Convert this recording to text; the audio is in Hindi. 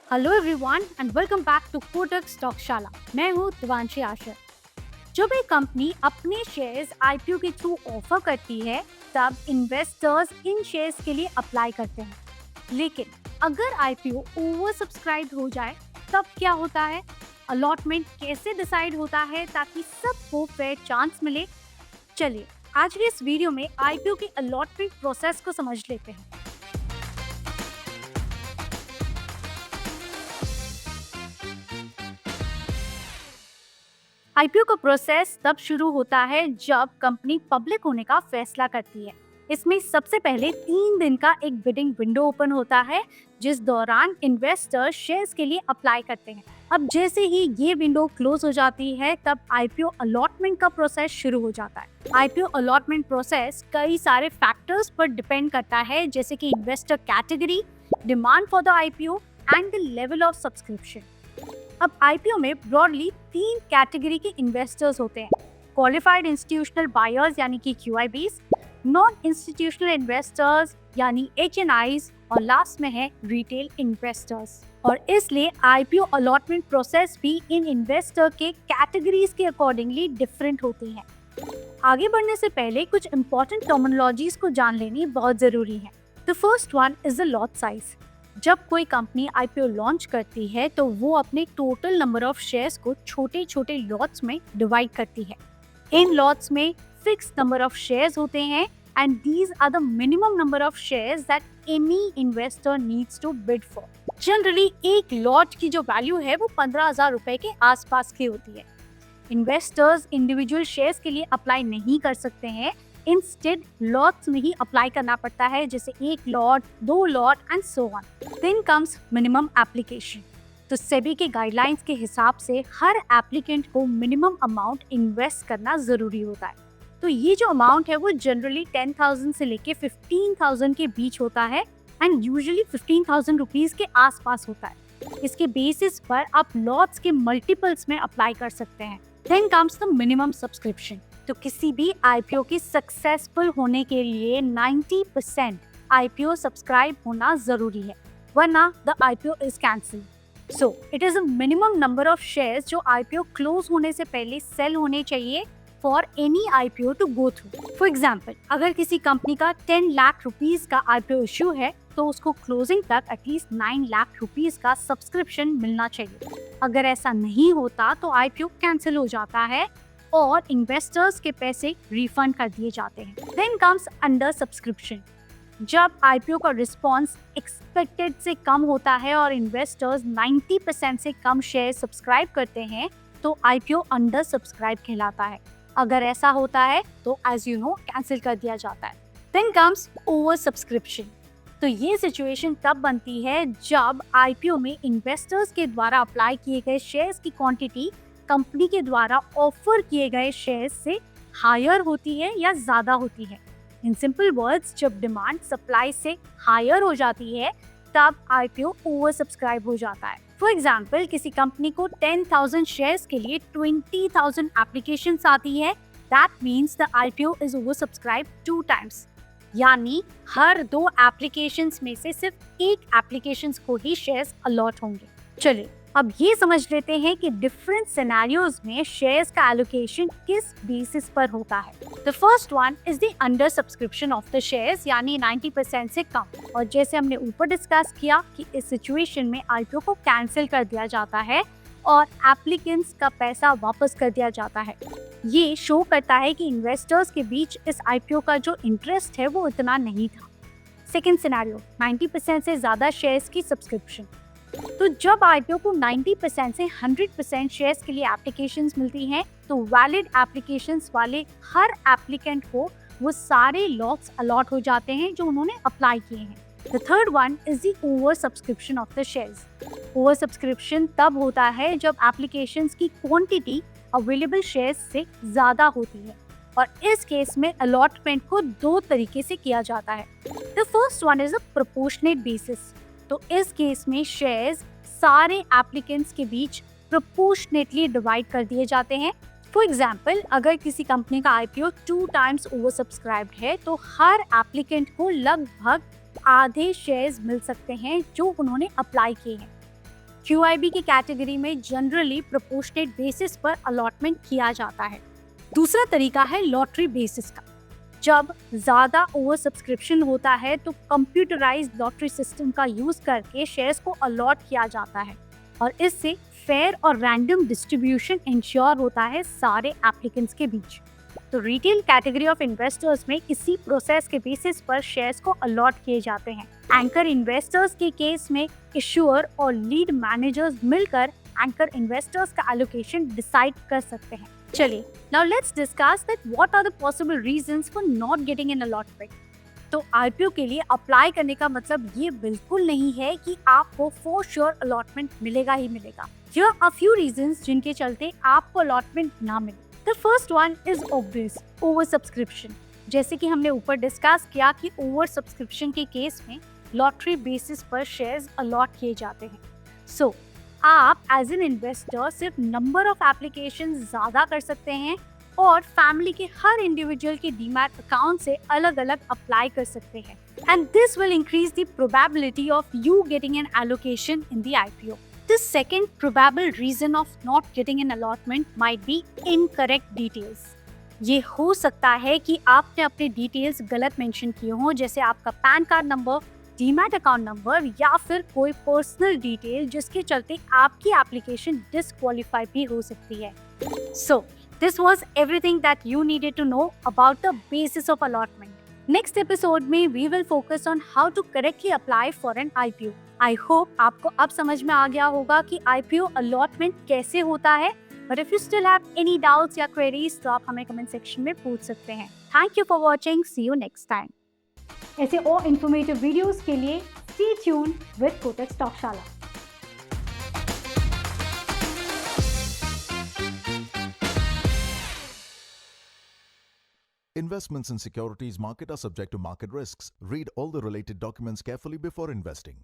Hello everyone and welcome back to Kotak Stockshaala. मैं हूँ दिवांशी आशर। जब एक कंपनी अपने शेयर्स आईपीओ के थ्रू ऑफर करती है तब इन्वेस्टर्स इन शेयर्स के लिए अप्लाई करते हैं। लेकिन अगर आईपीओ ओवर सब्सक्राइब हो जाए तब क्या होता है? अलॉटमेंट कैसे डिसाइड होता है ताकि सबको फेयर चांस मिले? चलिए आज के इस वीडियो में आईपीओ की अलॉटमेंट प्रोसेस को समझ लेते हैं। आईपीओ का प्रोसेस तब शुरू होता है जब कंपनी पब्लिक होने का फैसला करती है। इसमें सबसे पहले 3 दिन का एक बिडिंग विंडो ओपन होता है जिस दौरान इन्वेस्टर शेयर्स के लिए अप्लाई करते हैं। अब जैसे ही ये विंडो क्लोज हो जाती है तब आईपीओ अलॉटमेंट का प्रोसेस शुरू हो जाता है। आईपीओ अलॉटमेंट प्रोसेस कई सारे फैक्टर्स पर डिपेंड करता है जैसे कि investor category, demand for the IPO and the level of subscription. अब आईपीओ में ब्रॉडली 3 कैटेगरी के इन्वेस्टर्स होते हैं: क्वालिफाइड इंस्टीट्यूशनल बायर्स यानी कि क्यूआईबीज, नॉन इंस्टीट्यूशनल इन्वेस्टर्स यानी एचएनआईज और लास्ट में है रिटेल इन्वेस्टर्स। और इसलिए आईपीओ अलॉटमेंट प्रोसेस भी इन इन्वेस्टर के कैटेगरीज के अकॉर्डिंगली डिफरेंट होती है। आगे बढ़ने से पहले कुछ इंपॉर्टेंट टर्मिनोलॉजीज को जान लेनी बहुत जरूरी है। The first one is the lot size. जब कोई कंपनी आईपीओ लॉन्च करती है तो वो अपने टोटल नंबर ऑफ शेयर्स को छोटे छोटे लॉट्स में डिवाइड करती है। इन लॉट्स में फिक्स नंबर ऑफ शेयर्स होते हैं and these are the minimum number of shares that any investor needs to bid for. Generally एक लॉट की जो वैल्यू है वो 15,000 रुपए के आसपास की होती है। इन्वेस्टर्स इंडिविजुअल शेयर्स के लिए अप्लाई नहीं कर सकते हैं, इंस्टेड लॉट्स में ही अप्लाई करना पड़ता है, जैसे 1 lot, 2 lot and so on. Then comes minimum application. तो सेबी के गाइडलाइंस के हिसाब से हर एप्लीकेंट को मिनिमम अमाउंट इन्वेस्ट करना जरूरी होता है। तो ये जो अमाउंट है वो जनरली 10,000 से लेके 15,000 के बीच होता है एंड यूजुअली 15,000 रुपीज के आसपास होता है। इसके बेसिस पर आप लॉट्स के मल्टीपल्स में अप्लाई कर सकते हैं। Then comes the minimum subscription. तो किसी भी आईपीओ की सक्सेसफुल होने के लिए 90% आईपीओ सब्सक्राइब होना जरूरी है, वरना the IPO is cancelled. So it is a minimum number of shares जो आईपीओ क्लोज होने से पहले सेल होने चाहिए for any IPO to go through. For example, अगर किसी कंपनी का 10 लाख रुपीज का आईपीओ इश्यू है तो उसको क्लोजिंग तक एटलीस्ट 9 लाख रुपीज का सब्सक्रिप्शन मिलना चाहिए। अगर ऐसा नहीं होता तो आईपीओ कैंसिल हो जाता है और इन्वेस्टर्स के पैसे रिफंड कर दिए जाते हैं। Then comes under subscription. जब आईपीओ का रिस्पॉन्स एक्सपेक्टेड से कम होता है और इन्वेस्टर्स 90% से कम शेयर सब्सक्राइब करते हैं तो आईपीओ अंडर सब्सक्राइब कहलाता है। अगर ऐसा होता है तो एज यू नो कैंसिल कर दिया जाता है। Then comes over subscription. तो ये सिचुएशन तब बनती है जब आईपीओ में इन्वेस्टर्स के द्वारा अप्लाई किए गए शेयर्स की क्वांटिटी कंपनी के द्वारा ऑफर किए गए शेयर्स से हायर होती है या ज्यादा होती है। इन सिंपल वर्ड्स, जब डिमांड सप्लाई से हायर हो जाती है तब आईपीओ ओवर सब्सक्राइब हो जाता है। फॉर एग्जाम्पल, किसी कंपनी को 10,000 शेयर्स के लिए 20,000 एप्लीकेशंस आती है, that means the IPO is over subscribe 2 times. यानी हर 2 एप्लीकेशंस में से सिर्फ 1 एप्लीकेशंस को ही शेयर्स अलॉट होंगे। चलिए अब ये समझ लेते हैं कि डिफरेंट सिनेरियोज में शेयर्स का एलोकेशन किस बेसिस पर होता है। The first one is the under subscription of the shares, यानी 90% से कम। और जैसे हमने ऊपर डिस्कस किया कि इस सिचुएशन में आईपीओ को कैंसिल कर दिया जाता है और एप्लीकेंट्स का पैसा वापस कर दिया जाता है। ये शो करता है कि इन्वेस्टर्स के बीच इस आईपीओ का जो इंटरेस्ट है वो इतना नहीं था। सेकेंड सिनेरियो, 90% से ज्यादा शेयर्स की सब्सक्रिप्शन। तो जब आईपीओ को 90% से 100% शेयर्स के लिए एप्लीकेशंस मिलती हैं तो वैलिड एप्लीकेशंस वाले हर एप्लीकेंट को वो सारे लॉट्स अलॉट हो जाते हैं जो उन्होंने अप्लाई किए हैं। The third one is the over subscription of the shares. Over subscription तब होता है जब एप्लीकेशंस की क्वांटिटी अवेलेबल शेयर्स से ज्यादा होती है और इस केस में अलॉटमेंट को 2 तरीके से किया जाता है। The first one is a proportionate basis. तो इस केस में शेयर्स सारे एप्लीकेंट्स के बीच प्रोपोर्शनेटली डिवाइड कर दिए जाते हैं। फॉर एग्जाम्पल, अगर किसी कंपनी का आईपीओ 2 टाइम्स ओवर सब्सक्राइब्ड है तो हर एप्लीकेंट को लगभग आधे शेयर्स मिल सकते हैं जो उन्होंने अप्लाई किए हैं। QIB की कैटेगरी में जनरली प्रोपोर्शनेट बेसिस पर अलॉटमेंट किया जाता है। दूसरा तरीका है लॉटरी बेसिस का। जब ज़्यादा ओवर सब्सक्रिप्शन होता है तो कंप्यूटराइज्ड लॉटरी सिस्टम का यूज़ करके शेयर्स को अलॉट किया जाता है और इससे फेयर और रैंडम डिस्ट्रीब्यूशन इंश्योर होता है सारे एप्लीकेंट्स के बीच। तो रिटेल कैटेगरी ऑफ इन्वेस्टर्स में इसी प्रोसेस के बेसिस पर शेयर्स को अलॉट किए जाते हैं। एंकर इन्वेस्टर्स के केस में इश्यूअर और लीड मैनेजर्स मिलकर एंकर इन्वेस्टर्स का एलोकेशन डिसाइड कर सकते हैं। चलिए, now let's discuss that what are the possible reasons for not getting an allotment. तो IPO के लिए अप्लाई करने का मतलब ये बिल्कुल नहीं है कि आपको फॉर श्योर अलॉटमेंट मिलेगा ही मिलेगा। हियर आर फ्यू रीजंस जिनके चलते आपको अलॉटमेंट ना मिले। The first one is obvious, over subscription. जैसे कि हमने ऊपर डिस्कस किया कि ओवर सब्सक्रिप्शन के केस में लॉटरी बेसिस पर शेयर्स अलॉट किए जाते हैं। सो आप एज एन इन्वेस्टर सिर्फ नंबर ऑफ एप्लीकेशन ज़्यादा कर सकते हैं और फैमिली के हर इंडिविजुअल के डीमैट अकाउंट से अलग अलग अप्लाई कर सकते हैं, and this will increase the probability of you getting an allocation in the IPO. The second probable reason of not getting an allotment might be incorrect details. ये हो सकता है कि आपने अपने डिटेल्स गलत मेंशन किए हों, जैसे आपका pan card number, demat account number या फिर कोई पर्सनल डिटेल, जिसके चलते आपकी एप्लीकेशन डिसक्वालीफाई भी हो सकती है। So, this was everything that you needed to know about the basis of allotment. Next episode में we will focus on how to correctly apply for an IPO. I hope आपको अब समझ में आ गया होगा कि IPO allotment कैसे होता है। But if you still have any doubts या queries तो आप हमें comment section में पूछ सकते हैं। Thank you for watching. See you next time. ऐसे और informative videos के लिए stay tuned with Kotak Stockshalla. Investments in securities market are subject to market risks. Read all the related documents carefully before investing.